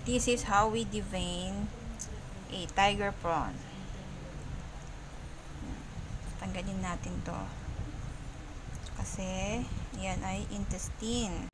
This is how we devein a tiger prawn. Tanggalin natin to. Kasi, yan ay intestine.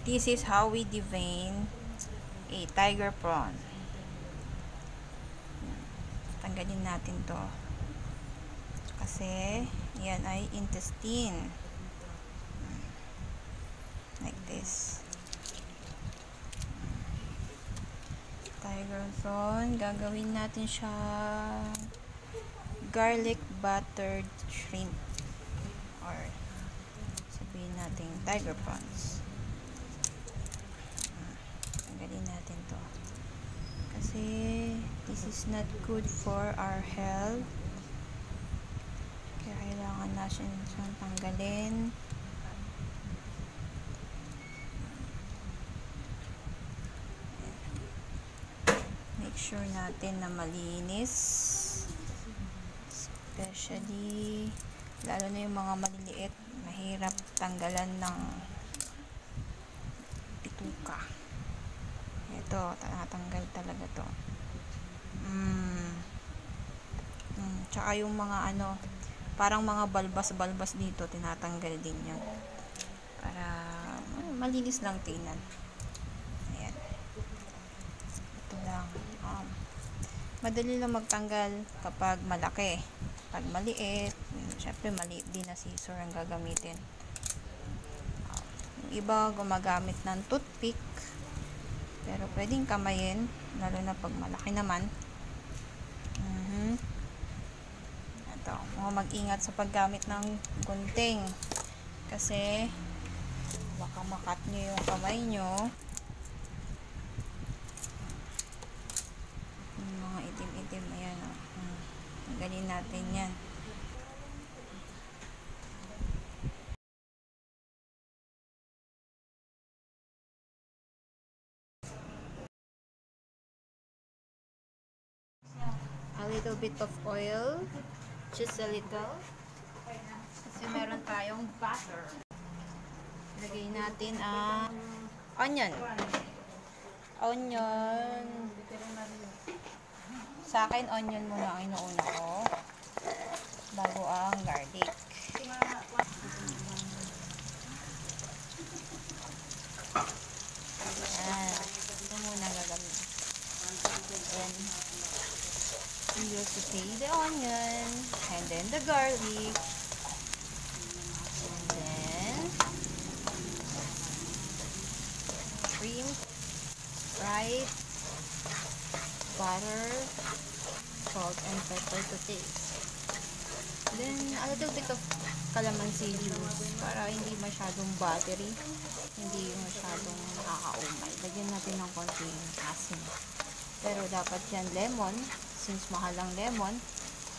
This is how we devein a tiger prawn. Tanggalin natin to. Kasi, yan ay intestine. Like this. Tiger prawn. Gagawin natin siya garlic buttered shrimp. Or, sabihin natin tiger prawns. Tanggalin natin to. Kasi, this is not good for our health. Kaya kailangan natin siyang tanggalin. Make sure natin na malinis. Especially, lalo na yung mga maliliit, mahirap tanggalan ng pituka. Ito, tatanggal talaga to. Tsaka yung mga parang mga balbas-balbas dito, tinatanggal din yan. Para malinis lang tingnan. Ayan. Ito lang. Madali lang magtanggal kapag malaki. Pag maliit, syempre maliit din na scissor ang gagamitin. Yung iba gumagamit ng toothpick. Pero pwedeng kamayin, lalo na pag malaki naman. Ito, mag-ingat sa paggamit ng gunting. Kasi, baka makat nyo yung kamay nyo. Yung mga itim-itim, ayan o. Tanggalin natin yan. A little bit of oil, just a little, kasi meron tayong butter. Lagay natin ang onion. Sa akin, onion muna ang inuuna ko bago ang garlic. Ito muna gagawin. Then, you saute the onion, and then the garlic, and then shrimp, fried, butter, salt, and pepper to taste. Then, a little bit of calamansi juice para hindi masyadong buttery, hindi masyadong nakakaumay. Lagyan natin ng konting asin. Pero dapat yan lemon. Since mahal ang lemon,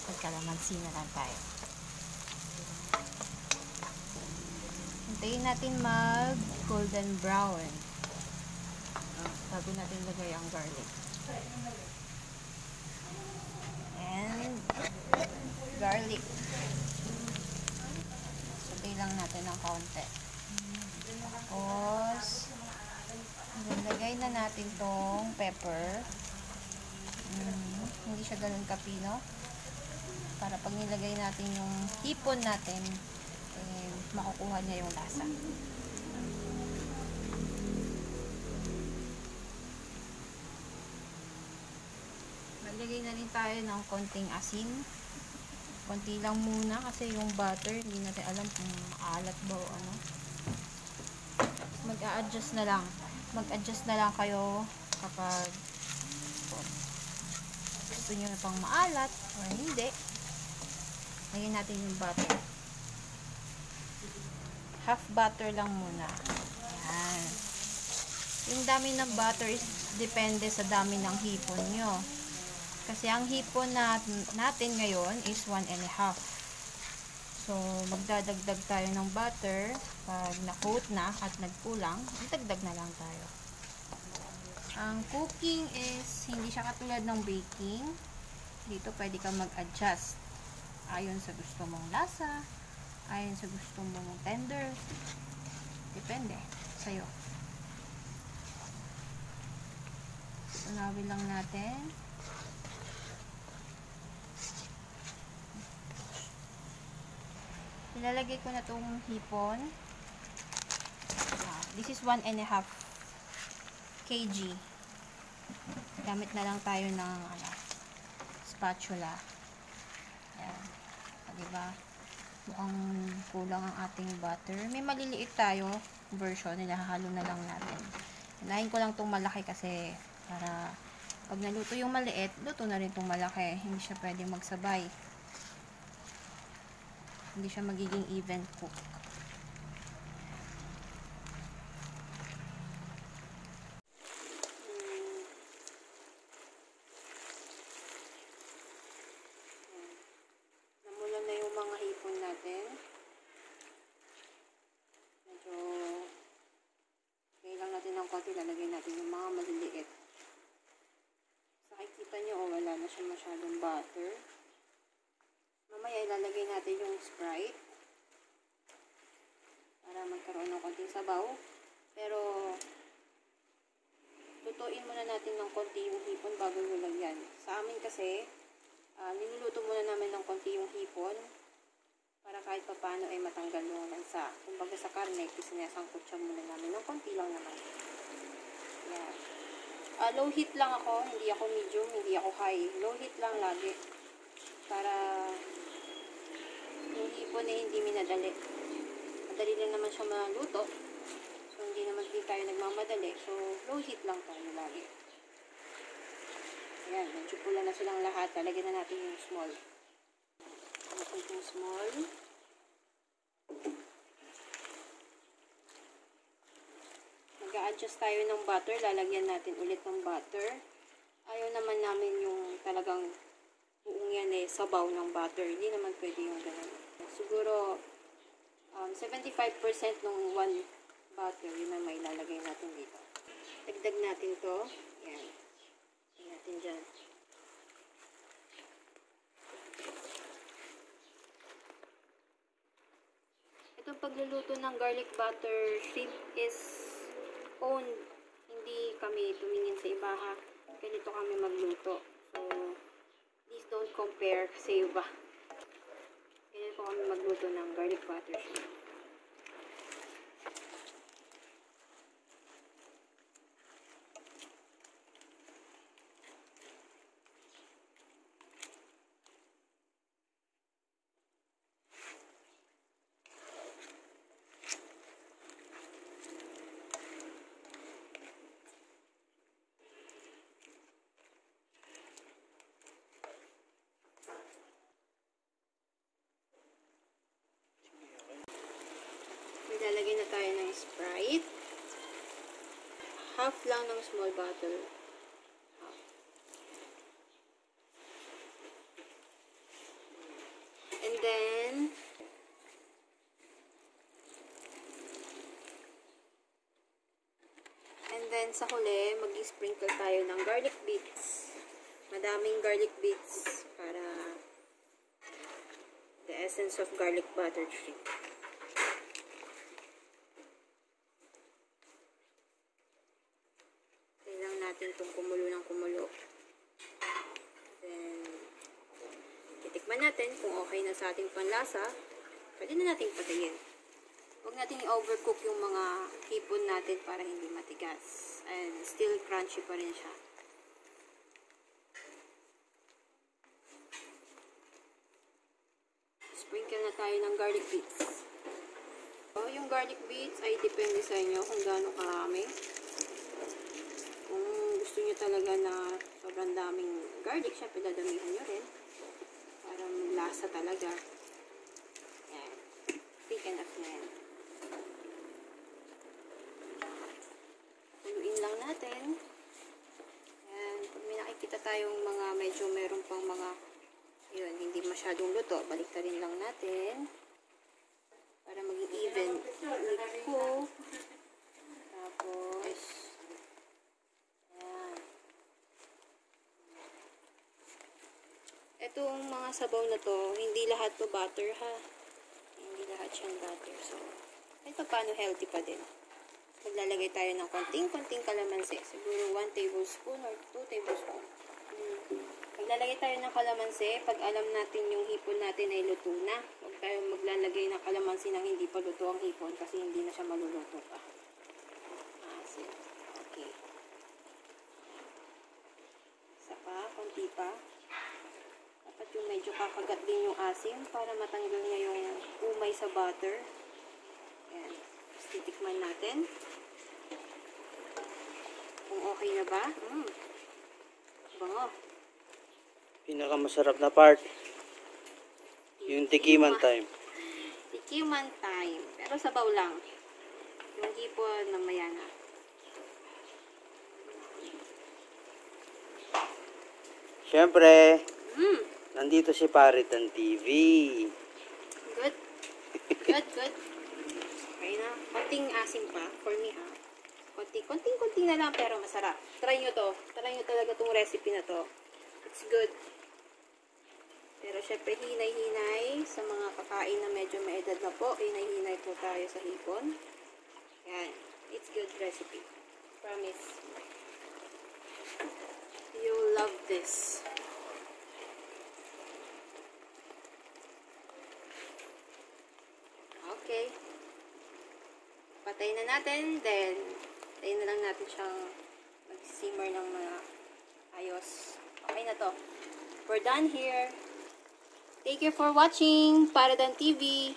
magkalamansi na lang tayo. Hintayin natin mag golden brown bago natin lagay ang garlic. And garlic. Sabi lang natin ng kaunti. Tapos, lagay na natin tong pepper. Hindi siya ganun kapino. Para pag nilagay natin yung hipon natin, makukuha niya yung lasa. Maglagay na rin tayo ng konting asin. Konti lang muna kasi yung butter, hindi natin alam kung alat ba o ano. Mag-a-adjust na lang. Mag-adjust na lang kayo kapag gusto nyo na pang maalat or hindi. Lagyan natin yung butter. Half butter lang muna. Ayan. Yung dami ng butter is depende sa dami ng hipon nyo. Kasi ang hipon natin ngayon is 1.5. So, magdadagdag tayo ng butter. Pag na-coat na at nagkulang, dagdag na lang tayo. Ang cooking is, hindi siya katulad ng baking. Dito pwede kang mag-adjust. Ayon sa gusto mong lasa, ayon sa gusto mong tender. Depende sa'yo. Unawin lang natin. Ilalagay ko na itong hipon. This is 1.5 kg. Gamit na lang tayo ng spatula. Ayan. Diba? Mukhang kulang ang ating butter. May maliliit tayo version. Nilahalo na lang natin. Hinahin ko lang itong malaki kasi para pag naluto yung maliit, luto na rin itong malaki. Hindi siya pwede magsabay. Hindi siya magiging even cook. Namulan na yung mga hipon natin. Medyo kailangan natin ng konti. Lalagyan natin yung mga maliliit. Nakikita nyo, wala na siya masyadong butter. Mamaya ilalagay natin yung Sprite para magkaroon ng konting sabaw. Pero lutuin muna natin ng konti yung hipon bago nilagyan. Sa amin kasi, niluluto muna namin ng konti yung hipon para kahit paano ay matanggal yung lansa. Kumbaga sa karne, sinasangkot siya muna namin ng konti lang naman. Yan. Low heat lang ako, hindi ako medium, hindi ako high. Low heat lang lagi. Para yung hipon na hindi minadali. Madali lang naman siya maluto. So, hindi naman din tayo nagmamadali. So, low heat lang tayo lagi. Ayan, medyo pula na silang lahat. Talagyan na natin yung small. Tapos yung small. Mag-a-adjust tayo ng butter. Lalagyan natin ulit ng butter. Ayaw naman namin yung talagang buong yan sabaw ng butter. Hindi naman pwede yung ganun. Siguro 75% ng one butter, yun na may lalagay natin dito. Dagdag natin to. Yan. Dagdag natin dyan. Itong pagluluto ng garlic butter shrimp is owned. Hindi kami tumingin sa iba ha. Ganito kami magluto. So, please don't compare sa iba. Ganyan po kami magluto ng garlic butter shrimp. Lalagay na tayo ng Sprite. Half lang ng small bottle. Half. And then sa huli, mag-sprinkle tayo ng garlic bits. Madaming garlic bits para the essence of garlic butter shrimp. Natin itong kumulo ng kumulo. Then, titikman natin kung okay na sa ating panlasa. Pwede na natin patayin. Huwag natin i-overcook yung mga hipon natin para hindi matigas. And still crunchy pa rin siya. Sprinkle na tayo ng garlic bits. So, yung garlic bits ay depende sa inyo kung gaano karami. Kung gusto nyo talaga na sobrang daming garlic, syempre dadamihan nyo rin. Para lasa talaga. Yan. Thick enough na yan. Kuluin lang tayong mga medyo meron pang mga, yun, hindi masyadong luto. Baliktarin lang natin. Para maging even. Cook. Tapos, ayan. Itong mga sabaw na to, hindi lahat to butter ha. Hindi lahat siyang butter. So, ito paano healthy pa din. Maglalagay tayo ng konting-konting kalamansi. Siguro 1 tablespoon or 2 tablespoon. Maglalagay tayo ng kalamansi pag alam natin yung hipon natin ay luto na. Huwag tayo maglalagay ng kalamansi nang hindi pa luto ang hipon kasi hindi na siya maluluto pa. Asin. Okay. Isa pa, konti pa. Dapat yung medyo kakagat din yung asin para matanggal niya yung umay sa butter. Ayan. Titikman natin. Kung okay na ba? Bango. Pinakamasarap na part. Yung tikiman time. Tikiman time. Pero sabaw lang. Yung hipon mamaya na. Siyempre, nandito si Paritan TV. Good. Good, good. Okay na. Konting asim pa. For me ha. Konting na lang pero masarap. Try nyo to. Try nyo talaga tong recipe na to. It's good. Pero syempre hinay-hinay sa mga kakain na medyo may edad na po. Hinay-hinay po tayo sa hipon. Yan. It's good recipe. Promise. You'll love this. Okay. Patayin na natin. Then, patayin na lang natin siyang mag-simmer ng mga ayos. Okay na to. We're done here. Thank you for watching Paritan TV.